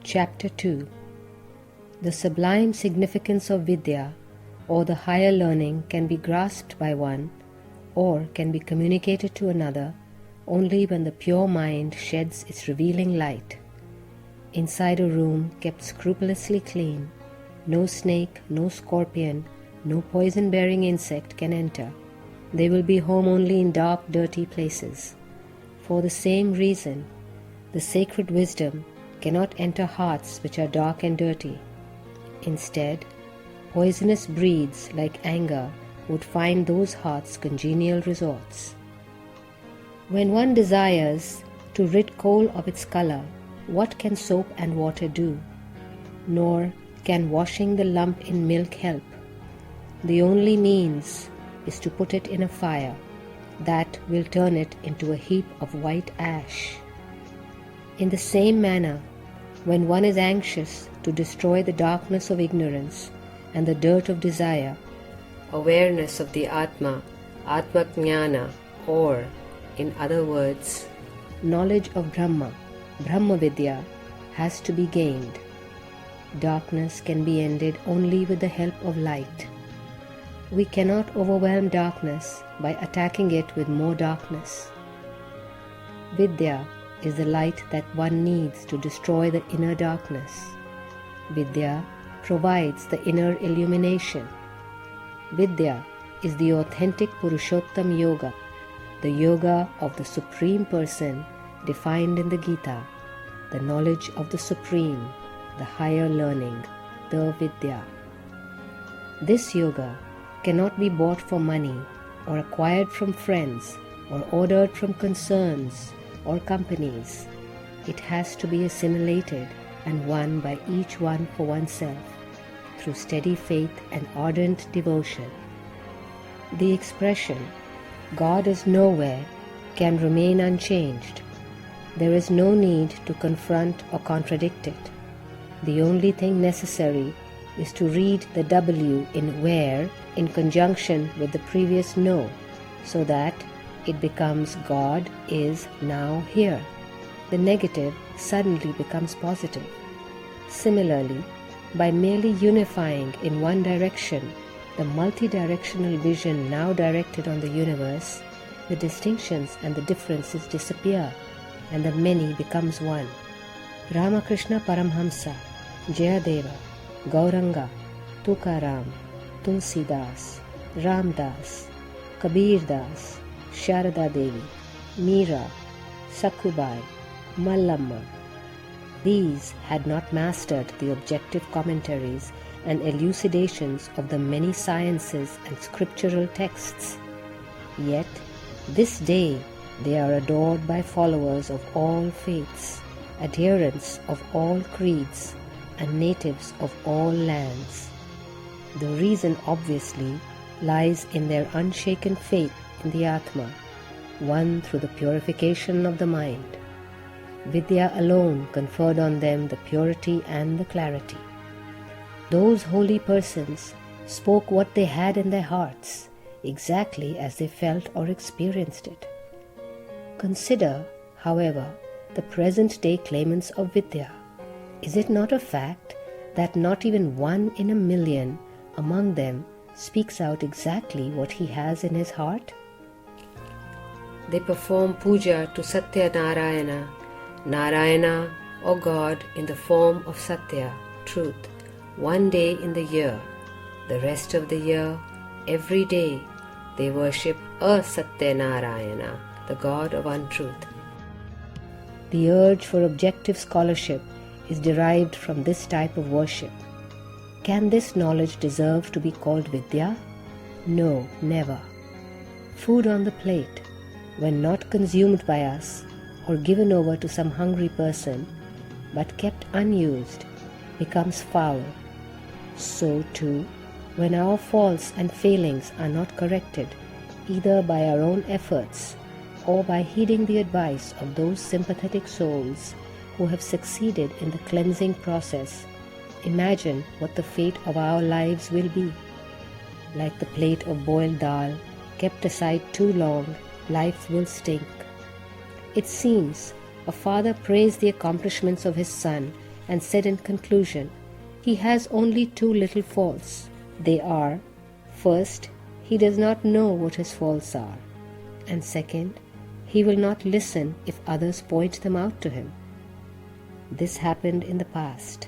Chapter 2. The sublime significance of Vidya, or the higher learning, can be grasped by one, or can be communicated to another, only when the pure mind sheds its revealing light. Inside a room kept scrupulously clean, no snake, no scorpion, no poison-bearing insect can enter. They will be home only in dark, dirty places. For the same reason, the sacred wisdom cannot enter hearts which are dark and dirty. Instead, poisonous breeds like anger would find those hearts congenial resorts. When one desires to rid coal of its color, what can soap and water do? Nor can washing the lump in milk help. The only means is to put it in a fire that will turn it into a heap of white ash. In the same manner, when one is anxious to destroy the darkness of ignorance and the dirt of desire, awareness of the Atma, Atma-jnana, or, in other words, knowledge of Brahma, Brahma-Vidya, has to be gained. Darkness can be ended only with the help of light. We cannot overwhelm darkness by attacking it with more darkness. Vidya is the light that one needs to destroy the inner darkness. Vidya provides the inner illumination. Vidya is the authentic Purushottam Yoga, the yoga of the Supreme Person defined in the Gita, the knowledge of the Supreme, the higher learning, the Vidya. This yoga cannot be bought for money or acquired from friends or ordered from concerns or companies. It has to be assimilated and won by each one for oneself through steady faith and ardent devotion. The expression, God is nowhere, can remain unchanged. There is no need to confront or contradict it. The only thing necessary is to read the W in where in conjunction with the previous no, so that it becomes God is now here. The negative suddenly becomes positive. Similarly, by merely unifying in one direction the multi-directional vision now directed on the universe, the distinctions and the differences disappear, and the many becomes one. Ramakrishna Paramhamsa, Jayadeva, Gauranga, Tukaram, Tulsidas, Ramdas, Kabir Das, Sharada Devi, Meera, Sakhubai, Mallamma. These had not mastered the objective commentaries and elucidations of the many sciences and scriptural texts. Yet, this day they are adored by followers of all faiths, adherents of all creeds, and natives of all lands. The reason obviously lies in their unshaken faith in the Atma, won through the purification of the mind. Vidya alone conferred on them the purity and the clarity. Those holy persons spoke what they had in their hearts, exactly as they felt or experienced it. Consider, however, the present-day claimants of Vidya. Is it not a fact that not even 1 in a million among them speaks out exactly what he has in his heart? They perform puja to Satya Narayana, Narayana or God in the form of Satya, truth, one day in the year. The rest of the year, every day, they worship Satya Narayana, the God of untruth. The urge for objective scholarship is derived from this type of worship. Can this knowledge deserve to be called Vidya? No, never. Food on the plate, when not consumed by us or given over to some hungry person, but kept unused, becomes foul. So too, when our faults and failings are not corrected, either by our own efforts or by heeding the advice of those sympathetic souls who have succeeded in the cleansing process, imagine what the fate of our lives will be. Like the plate of boiled dal, kept aside too long, life will stink. It seems a father praised the accomplishments of his son and said in conclusion, he has only two little faults. They are, first, he does not know what his faults are, and second, he will not listen if others point them out to him. This happened in the past,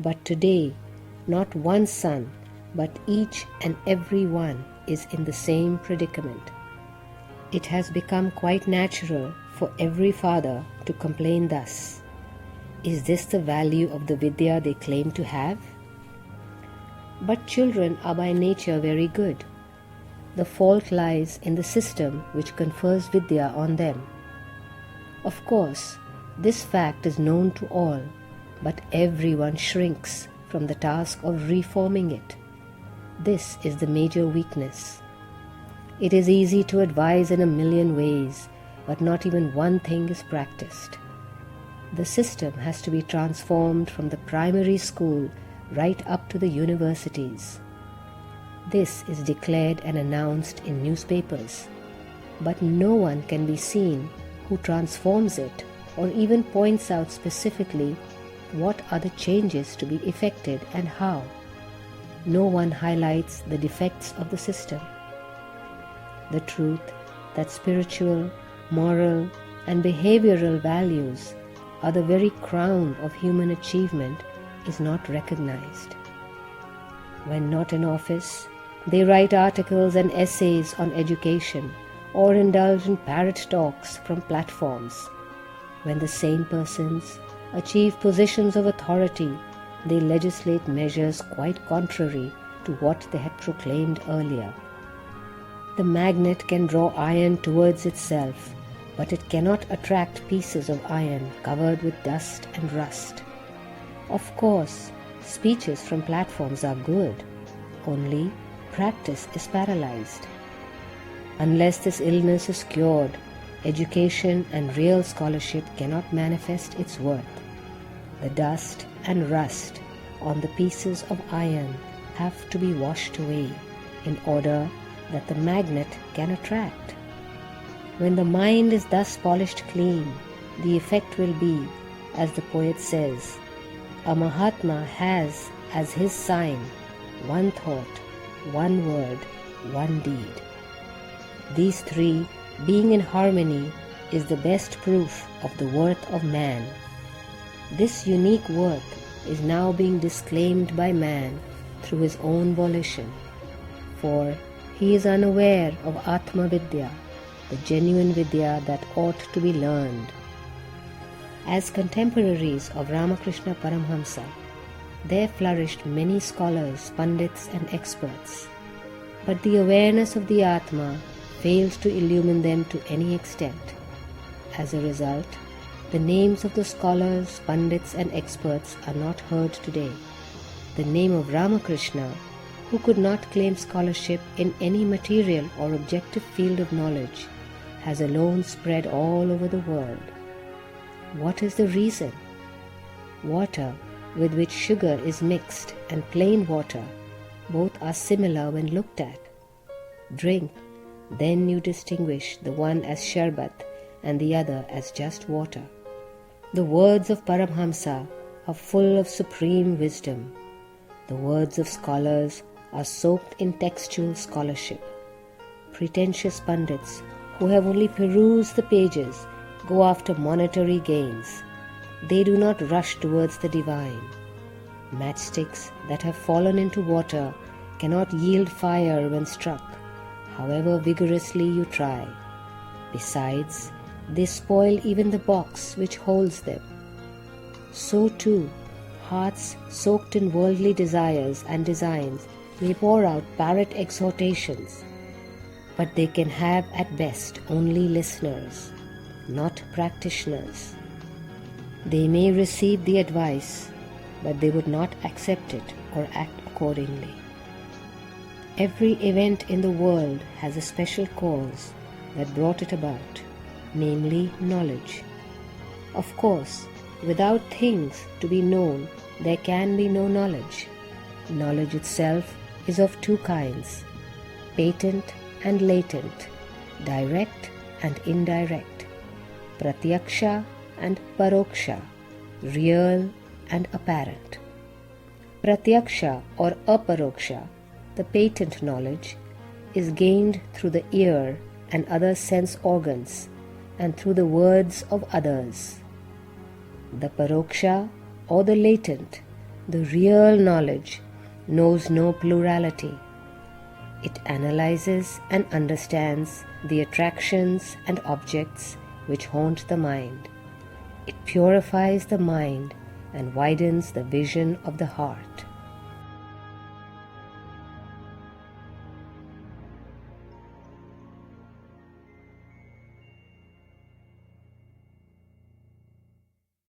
but today, not one son, but each and every one is in the same predicament. It has become quite natural for every father to complain thus. Is this the value of the Vidya they claim to have? But children are by nature very good. The fault lies in the system which confers Vidya on them. Of course, this fact is known to all, but everyone shrinks from the task of reforming it. This is the major weakness. It is easy to advise in a million ways, but not even one thing is practiced. The system has to be transformed from the primary school right up to the universities. This is declared and announced in newspapers, but no one can be seen who transforms it or even points out specifically what are the changes to be effected and how. No one highlights the defects of the system. The truth that spiritual, moral, and behavioral values are the very crown of human achievement is not recognized. When not in office, they write articles and essays on education or indulge in parrot talks from platforms. When the same persons achieve positions of authority, they legislate measures quite contrary to what they had proclaimed earlier. The magnet can draw iron towards itself, but it cannot attract pieces of iron covered with dust and rust. Of course, speeches from platforms are good, only practice is paralyzed. Unless this illness is cured, education and real scholarship cannot manifest its worth. The dust and rust on the pieces of iron have to be washed away in order that the magnet can attract. When the mind is thus polished clean, the effect will be, as the poet says, a Mahatma has as his sign one thought, one word, one deed. These three being in harmony is the best proof of the worth of man. This unique worth is now being disclaimed by man through his own volition, for he is unaware of Atma Vidya, the genuine Vidya that ought to be learned. As contemporaries of Ramakrishna Paramhamsa, there flourished many scholars, pandits and experts, but the awareness of the Atma fails to illumine them to any extent. As a result, the names of the scholars, pandits and experts are not heard today. The name of Ramakrishna, who could not claim scholarship in any material or objective field of knowledge, has alone spread all over the world. What is the reason? Water with which sugar is mixed and plain water, both are similar when looked at. Drink, then you distinguish the one as sharbat and the other as just water. The words of Paramhamsa are full of supreme wisdom. The words of scholars are soaked in textual scholarship. Pretentious pandits who have only perused the pages go after monetary gains. They do not rush towards the divine. Matchsticks that have fallen into water cannot yield fire when struck, however vigorously you try. Besides, they spoil even the box which holds them. So too, hearts soaked in worldly desires and designs may pour out parrot exhortations, but they can have at best only listeners, not practitioners. They may receive the advice, but they would not accept it or act accordingly. Every event in the world has a special cause that brought it about, namely knowledge. Of course, without things to be known, there can be no knowledge. Knowledge itself is of two kinds, patent and latent, direct and indirect, pratyaksha and paroksha, real and apparent. Pratyaksha or aparoksha, the patent knowledge, is gained through the ear and other sense organs and through the words of others. The paroksha or the latent, the real knowledge, knows no plurality. It analyzes and understands the attractions and objects which haunt the mind. It purifies the mind and widens the vision of the heart.